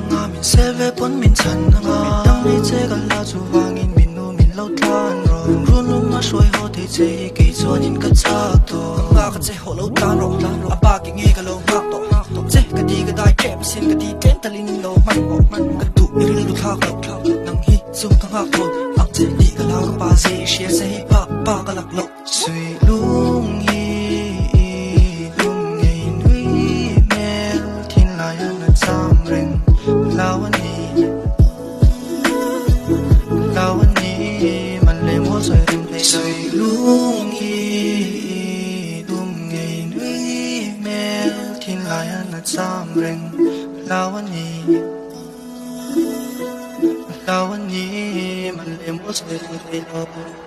nga min selve pon min chan nga tang ni che gal la chu wangin min nu min lo tlan ro run lum ma shoi ho te che ke chuan in ka cha to nga ka che ho lo tlan ro apa ki nge ka lo mak to che ka di ka dai kem sin ka di kem talin lo man ka tu ni lu thak lo nang hi zum ka ngak to ang che di ka la ka pa se share se pa ka lak lo sui lung hi lung ngei nui mel thin lai na cham reng lawani man le mo soi rim le sui lung hi lung ngei nui mel thin lai na cham reng lawani man le mo soi rim le